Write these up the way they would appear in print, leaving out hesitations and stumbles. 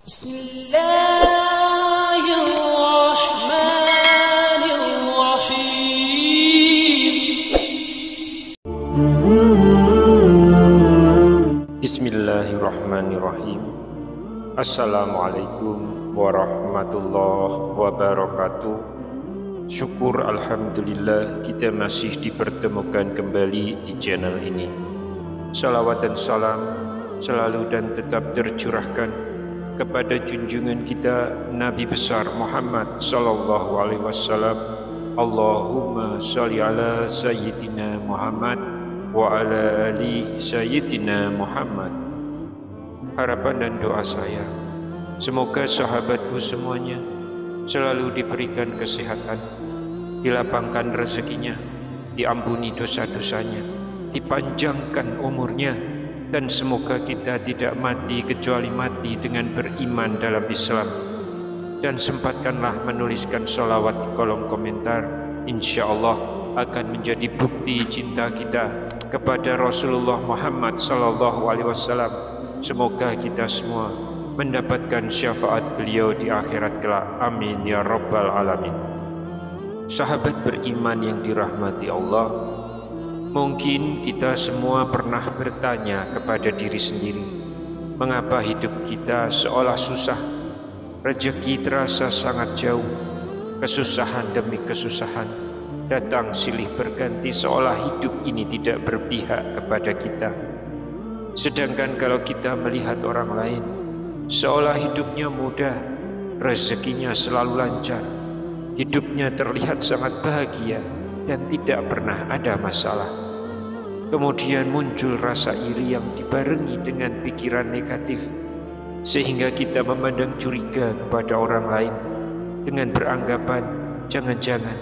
Bismillahirrahmanirrahim. Assalamualaikum warahmatullahi wabarakatuh. Syukur alhamdulillah kita masih dipertemukan kembali di channel ini. Salawat dan salam selalu dan tetap tercurahkan kepada junjungan kita Nabi besar Muhammad sallallahu alaihi wasallam. Allahumma shalli ala sayyidina Muhammad wa ala ali sayyidina Muhammad. Harapan dan doa saya, semoga sahabatku semuanya selalu diberikan kesehatan, dilapangkan rezekinya, diampuni dosa-dosanya, dipanjangkan umurnya, dan semoga kita tidak mati kecuali mati dengan beriman dalam Islam. Dan sempatkanlah menuliskan sholawat di kolom komentar, insya Allah akan menjadi bukti cinta kita kepada Rasulullah Muhammad sallallahu alaihi wasallam. Semoga kita semua mendapatkan syafaat beliau di akhirat kelak. Amin ya rabbal alamin. Sahabat beriman yang dirahmati Allah, mungkin kita semua pernah bertanya kepada diri sendiri, mengapa hidup kita seolah susah, rezeki terasa sangat jauh, kesusahan demi kesusahan datang silih berganti, seolah hidup ini tidak berpihak kepada kita. Sedangkan kalau kita melihat orang lain, seolah hidupnya mudah, rezekinya selalu lancar, hidupnya terlihat sangat bahagia dan tidak pernah ada masalah. Kemudian muncul rasa iri yang dibarengi dengan pikiran negatif, sehingga kita memandang curiga kepada orang lain dengan beranggapan jangan-jangan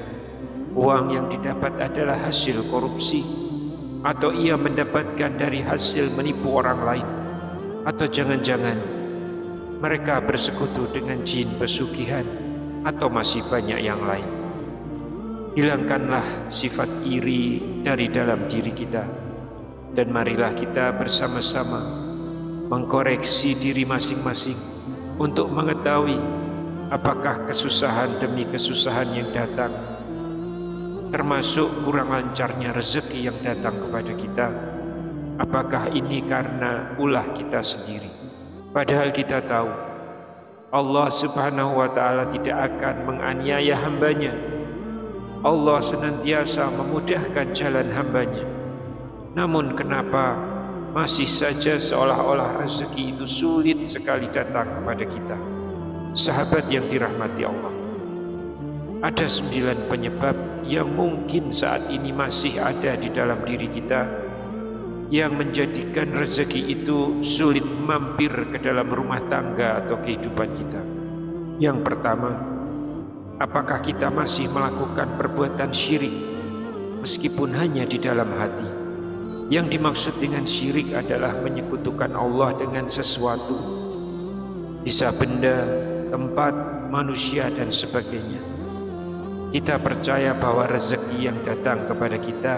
uang yang didapat adalah hasil korupsi, atau ia mendapatkan dari hasil menipu orang lain, atau jangan-jangan mereka bersekutu dengan jin pesugihan, atau masih banyak yang lain. Hilangkanlah sifat iri dari dalam diri kita, dan marilah kita bersama-sama mengkoreksi diri masing-masing untuk mengetahui apakah kesusahan demi kesusahan yang datang, termasuk kurang lancarnya rezeki yang datang kepada kita, apakah ini karena ulah kita sendiri? Padahal kita tahu Allah subhanahu wa ta'ala tidak akan menganiaya hambanya. Allah senantiasa memudahkan jalan hambanya. Namun kenapa masih saja seolah-olah rezeki itu sulit sekali datang kepada kita? Sahabat yang dirahmati Allah, ada 9 penyebab yang mungkin saat ini masih ada di dalam diri kita, yang menjadikan rezeki itu sulit mampir ke dalam rumah tangga atau kehidupan kita. Yang pertama, apakah kita masih melakukan perbuatan syirik meskipun hanya di dalam hati? Yang dimaksud dengan syirik adalah menyekutukan Allah dengan sesuatu, bisa benda, tempat, manusia, dan sebagainya. Kita percaya bahwa rezeki yang datang kepada kita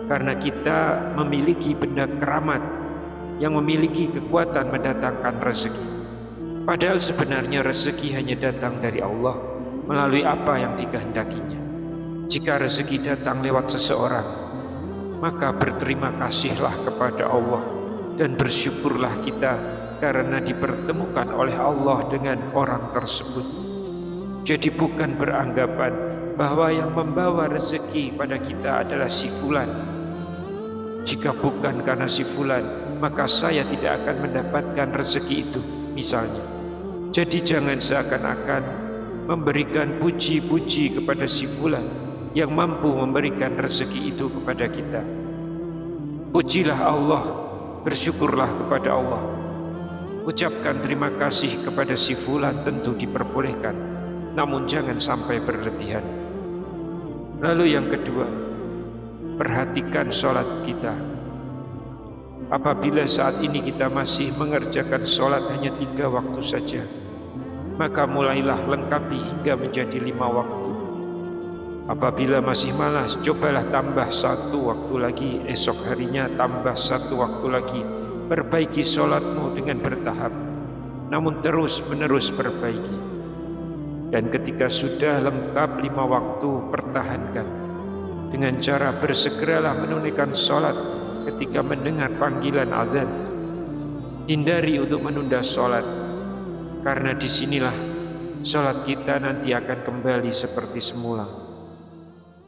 karena kita memiliki benda keramat yang memiliki kekuatan mendatangkan rezeki. Padahal sebenarnya rezeki hanya datang dari Allah melalui apa yang dikehendakinya. Jika rezeki datang lewat seseorang, maka berterima kasihlah kepada Allah dan bersyukurlah kita karena dipertemukan oleh Allah dengan orang tersebut. Jadi bukan beranggapan bahwa yang membawa rezeki pada kita adalah si fulan. Jika bukan karena si fulan, maka saya tidak akan mendapatkan rezeki itu, misalnya. Jadi jangan seakan-akan memberikan puji-puji kepada si fulan yang mampu memberikan rezeki itu kepada kita. Pujilah Allah, bersyukurlah kepada Allah. Ucapkan terima kasih kepada si fulan tentu diperbolehkan, namun jangan sampai berlebihan. Lalu yang kedua, perhatikan sholat kita. Apabila saat ini kita masih mengerjakan sholat hanya 3 waktu saja, maka mulailah lengkapi hingga menjadi 5 waktu. Apabila masih malas, cobalah tambah 1 waktu lagi, esok harinya tambah 1 waktu lagi. Perbaiki sholatmu dengan bertahap. namun terus-menerus perbaiki. Dan ketika sudah lengkap 5 waktu, pertahankan dengan cara bersegeralah menunaikan sholat ketika mendengar panggilan azan. Hindari untuk menunda sholat, karena disinilah sholat kita nanti akan kembali seperti semula.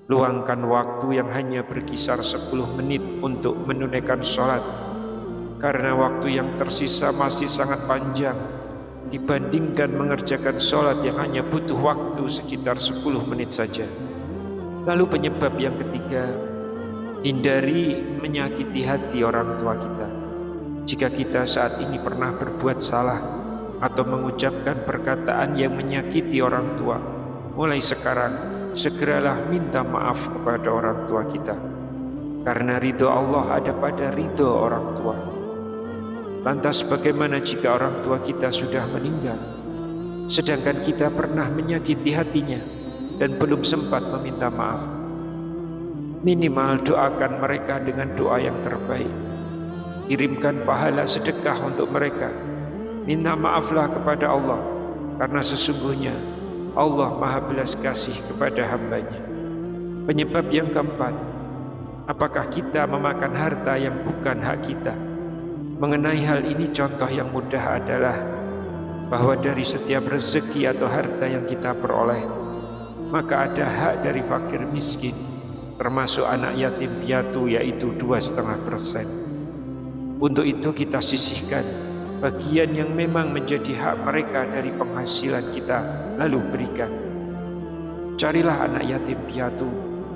Luangkan waktu yang hanya berkisar 10 menit untuk menunaikan sholat, karena waktu yang tersisa masih sangat panjang dibandingkan mengerjakan sholat yang hanya butuh waktu sekitar 10 menit saja. Lalu penyebab yang ketiga, hindari menyakiti hati orang tua kita. Jika kita saat ini pernah berbuat salah atau mengucapkan perkataan yang menyakiti orang tua, mulai sekarang segeralah minta maaf kepada orang tua kita, karena ridho Allah ada pada ridho orang tua. Lantas bagaimana jika orang tua kita sudah meninggal, sedangkan kita pernah menyakiti hatinya dan belum sempat meminta maaf? Minimal doakan mereka dengan doa yang terbaik. Kirimkan pahala sedekah untuk mereka. Minta maaflah kepada Allah, karena sesungguhnya Allah Maha Belas Kasih kepada hambanya. Penyebab yang keempat, apakah kita memakan harta yang bukan hak kita? Mengenai hal ini, contoh yang mudah adalah bahwa dari setiap rezeki atau harta yang kita peroleh, maka ada hak dari fakir miskin, termasuk anak yatim piatu, yaitu 2,5%. Untuk itu kita sisihkan bagian yang memang menjadi hak mereka dari penghasilan kita, lalu berikan. Carilah anak yatim piatu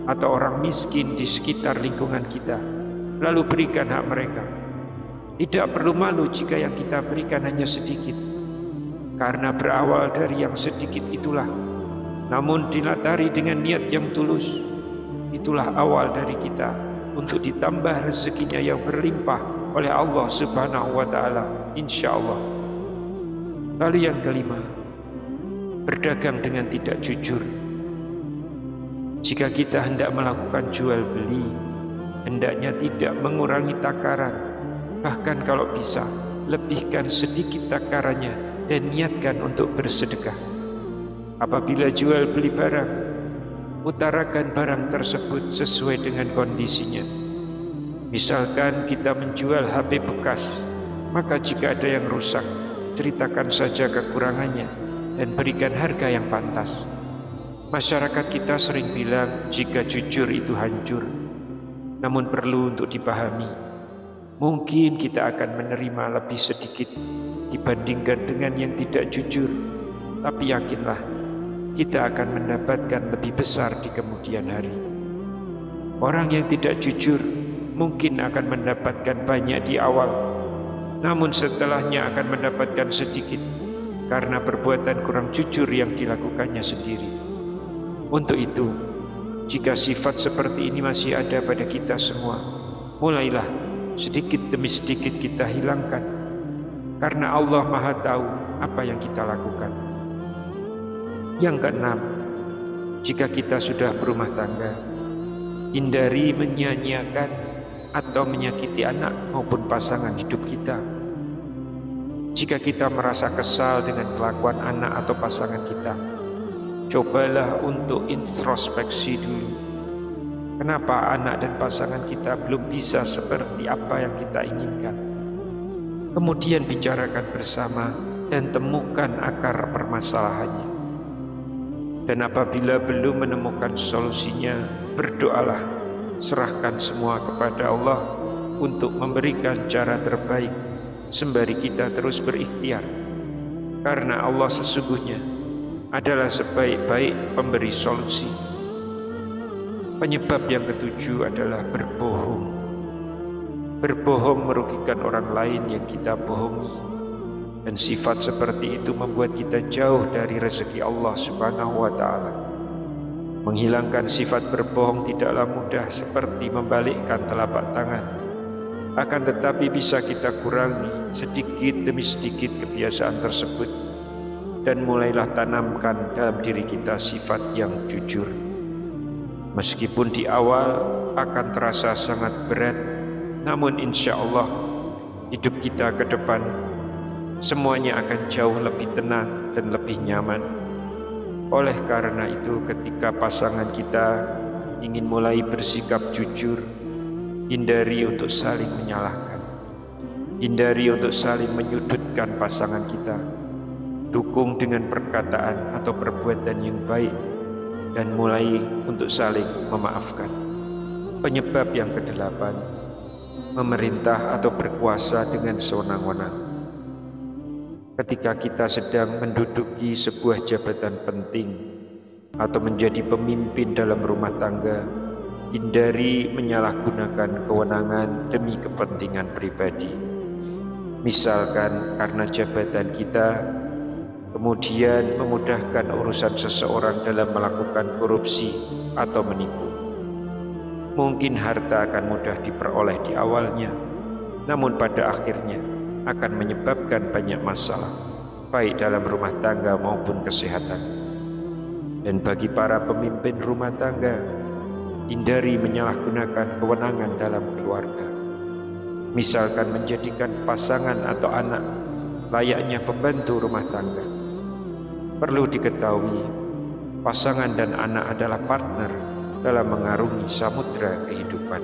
atau orang miskin di sekitar lingkungan kita, lalu berikan hak mereka. Tidak perlu malu jika yang kita berikan hanya sedikit, karena berawal dari yang sedikit itulah, namun dilatari dengan niat yang tulus, itulah awal dari kita untuk ditambah rezekinya yang berlimpah oleh Allah Subhanahu wa Ta'ala, insya Allah. Lalu yang kelima, berdagang dengan tidak jujur. Jika kita hendak melakukan jual beli, hendaknya tidak mengurangi takaran. Bahkan kalau bisa, lebihkan sedikit takarannya dan niatkan untuk bersedekah. Apabila jual beli barang, utarakan barang tersebut sesuai dengan kondisinya. Misalkan kita menjual HP bekas, maka jika ada yang rusak, ceritakan saja kekurangannya dan berikan harga yang pantas. Masyarakat kita sering bilang jika jujur itu hancur, namun perlu untuk dipahami. Mungkin kita akan menerima lebih sedikit dibandingkan dengan yang tidak jujur, tapi yakinlah kita akan mendapatkan lebih besar di kemudian hari. Orang yang tidak jujur mungkin akan mendapatkan banyak di awal, namun setelahnya akan mendapatkan sedikit karena perbuatan kurang jujur yang dilakukannya sendiri. Untuk itu, jika sifat seperti ini masih ada pada kita semua, mulailah sedikit demi sedikit kita hilangkan, karena Allah Maha Tahu apa yang kita lakukan. Yang keenam, jika kita sudah berumah tangga, hindari menyia-nyiakan atau menyakiti anak maupun pasangan hidup kita. Jika kita merasa kesal dengan kelakuan anak atau pasangan kita, cobalah untuk introspeksi dulu. Kenapa anak dan pasangan kita belum bisa seperti apa yang kita inginkan? Kemudian bicarakan bersama dan temukan akar permasalahannya. Dan apabila belum menemukan solusinya, berdoalah, serahkan semua kepada Allah untuk memberikan cara terbaik, sembari kita terus berikhtiar. Karena Allah sesungguhnya adalah sebaik-baik pemberi solusi. Penyebab yang ketujuh adalah berbohong. Berbohong merugikan orang lain yang kita bohongi, dan sifat seperti itu membuat kita jauh dari rezeki Allah Subhanahu wa Ta'ala. Menghilangkan sifat berbohong tidaklah mudah seperti membalikkan telapak tangan. Akan tetapi bisa kita kurangi sedikit demi sedikit kebiasaan tersebut, dan mulailah tanamkan dalam diri kita sifat yang jujur. Meskipun di awal akan terasa sangat berat, namun insya Allah hidup kita ke depan semuanya akan jauh lebih tenang dan lebih nyaman. Oleh karena itu, ketika pasangan kita ingin mulai bersikap jujur, hindari untuk saling menyalahkan, hindari untuk saling menyudutkan pasangan kita. Dukung dengan perkataan atau perbuatan yang baik, dan mulai untuk saling memaafkan. Penyebab yang kedelapan, memerintah atau berkuasa dengan sewenang-wenang. Ketika kita sedang menduduki sebuah jabatan penting atau menjadi pemimpin dalam rumah tangga, hindari menyalahgunakan kewenangan demi kepentingan pribadi. Misalkan karena jabatan kita, kemudian memudahkan urusan seseorang dalam melakukan korupsi atau menipu. Mungkin harta akan mudah diperoleh di awalnya, namun pada akhirnya akan menyebabkan banyak masalah, baik dalam rumah tangga maupun kesehatan. Dan bagi para pemimpin rumah tangga, hindari menyalahgunakan kewenangan dalam keluarga. Misalkan menjadikan pasangan atau anak layaknya pembantu rumah tangga. Perlu diketahui, pasangan dan anak adalah partner dalam mengarungi samudra kehidupan.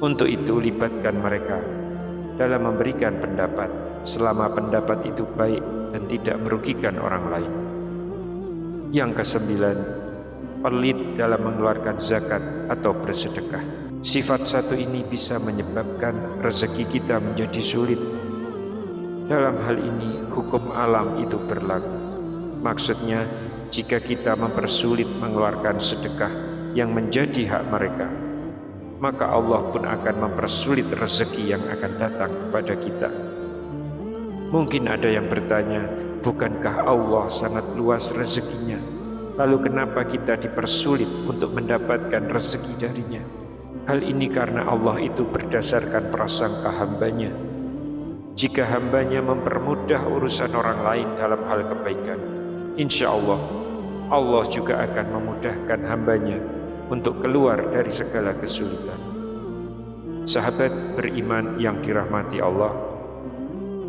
Untuk itu, libatkan mereka dalam memberikan pendapat, selama pendapat itu baik dan tidak merugikan orang lain. Yang kesembilan, pelit dalam mengeluarkan zakat atau bersedekah. Sifat satu ini bisa menyebabkan rezeki kita menjadi sulit. Dalam hal ini, hukum alam itu berlaku. Maksudnya, jika kita mempersulit mengeluarkan sedekah yang menjadi hak mereka, maka Allah pun akan mempersulit rezeki yang akan datang kepada kita. Mungkin ada yang bertanya, bukankah Allah sangat luas rezekinya? Lalu kenapa kita dipersulit untuk mendapatkan rezeki darinya? Hal ini karena Allah itu berdasarkan prasangka hambanya. Jika hambanya mempermudah urusan orang lain dalam hal kebaikan, insya Allah, Allah juga akan memudahkan hambanya untuk keluar dari segala kesulitan. Sahabat beriman yang dirahmati Allah,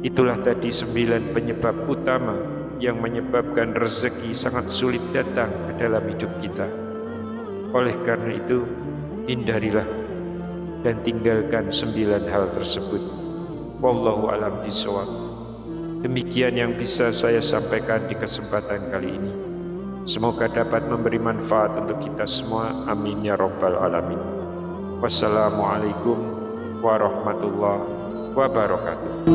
itulah tadi 9 penyebab utama yang menyebabkan rezeki sangat sulit datang ke dalam hidup kita. Oleh karena itu, hindarilah dan tinggalkan 9 hal tersebut. Wallahu a'lam bishawab. Demikian yang bisa saya sampaikan di kesempatan kali ini. Semoga dapat memberi manfaat untuk kita semua. Amin ya rabbal alamin. Wassalamualaikum warahmatullahi wabarakatuh.